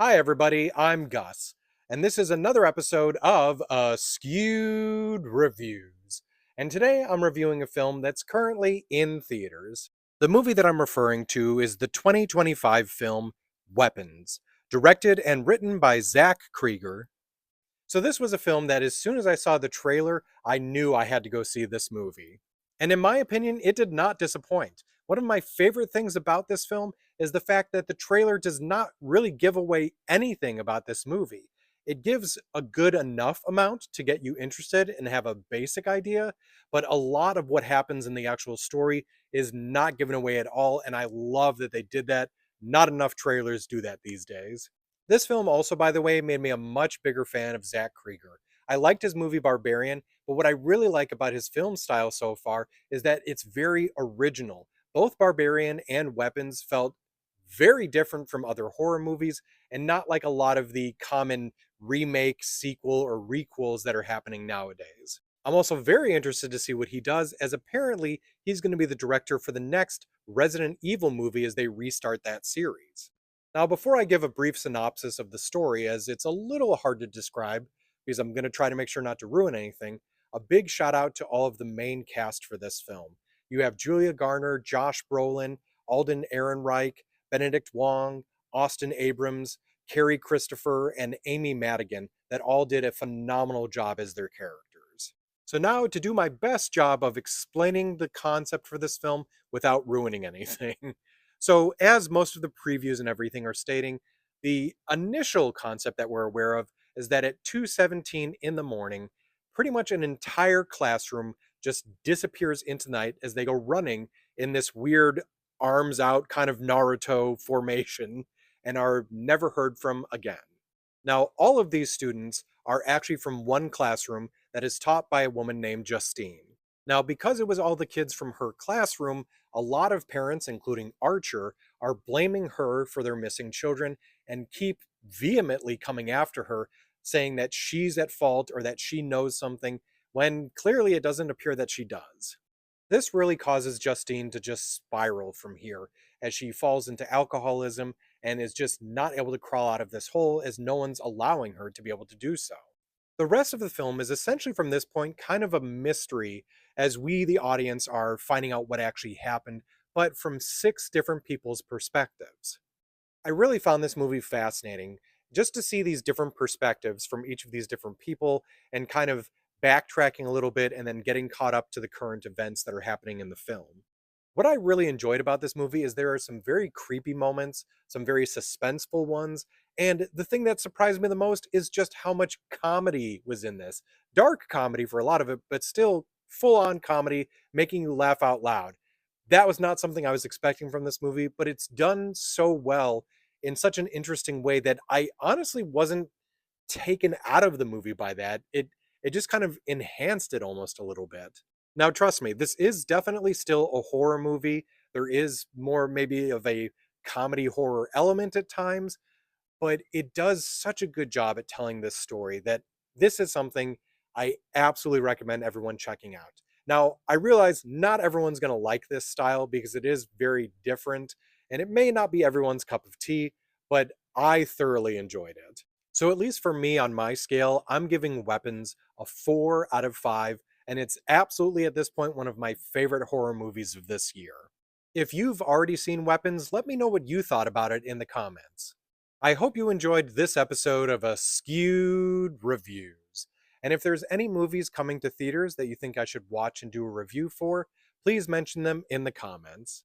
Hi, everybody. I'm Gus, and this is another episode of Askewed Reviews. And today I'm reviewing a film that's currently in theaters. The movie that I'm referring to is the 2025 film Weapons, directed and written by Zach Krieger. So this was a film that as soon as I saw the trailer, I knew I had to go see this movie. And in my opinion, it did not disappoint. One of my favorite things about this film is the fact that the trailer does not really give away anything about this movie. It gives a good enough amount to get you interested and have a basic idea, but a lot of what happens in the actual story is not given away at all, and I love that they did that. Not enough trailers do that these days. This film also, by the way, made me a much bigger fan of Zach Krieger. I liked his movie Barbarian, but what I really like about his film style so far is that it's very original. Both Barbarian and Weapons felt very different from other horror movies and not like a lot of the common remake, sequel, or requels that are happening nowadays. I'm also very interested to see what he does, as apparently he's going to be the director for the next Resident Evil movie as they restart that series. Now, before I give a brief synopsis of the story, as it's a little hard to describe because I'm going to try to make sure not to ruin anything, a big shout out to all of the main cast for this film. You have Julia Garner, Josh Brolin, Alden Ehrenreich, Benedict Wong, Austin Abrams, Carrie Christopher, and Amy Madigan that all did a phenomenal job as their characters. So now to do my best job of explaining the concept for this film without ruining anything. So as most of the previews and everything are stating, the initial concept that we're aware of is that at 2:17 in the morning, pretty much an entire classroom just disappears into night as they go running in this weird arms out kind of Naruto formation and are never heard from again. Now, all of these students are actually from one classroom that is taught by a woman named Justine. Now, because it was all the kids from her classroom, a lot of parents, including Archer, are blaming her for their missing children and keep vehemently coming after her, saying that she's at fault or that she knows something, when clearly it doesn't appear that she does. This really causes Justine to just spiral from here as she falls into alcoholism and is just not able to crawl out of this hole as no one's allowing her to be able to do so. The rest of the film is essentially from this point kind of a mystery as we, the audience, are finding out what actually happened, but from six different people's perspectives. I really found this movie fascinating just to see these different perspectives from each of these different people and kind of backtracking a little bit and then getting caught up to the current events that are happening in the film. What I really enjoyed about this movie is there are some very creepy moments, some very suspenseful ones, and the thing that surprised me the most is just how much comedy was in this. Dark comedy for a lot of it, but still full on comedy, making you laugh out loud. That was not something I was expecting from this movie, but it's done so well in such an interesting way that I honestly wasn't taken out of the movie by that. It just kind of enhanced it almost a little bit. Now, trust me, this is definitely still a horror movie. There is more maybe of a comedy horror element at times, but it does such a good job at telling this story that this is something I absolutely recommend everyone checking out. Now, I realize not everyone's going to like this style because it is very different and it may not be everyone's cup of tea, but I thoroughly enjoyed it. So, at least for me on my scale, I'm giving Weapons a 4 out of 5, and it's absolutely at this point one of my favorite horror movies of this year. If you've already seen Weapons, let me know what you thought about it in the comments. I hope you enjoyed this episode of Askewed Reviews. And if there's any movies coming to theaters that you think I should watch and do a review for, please mention them in the comments.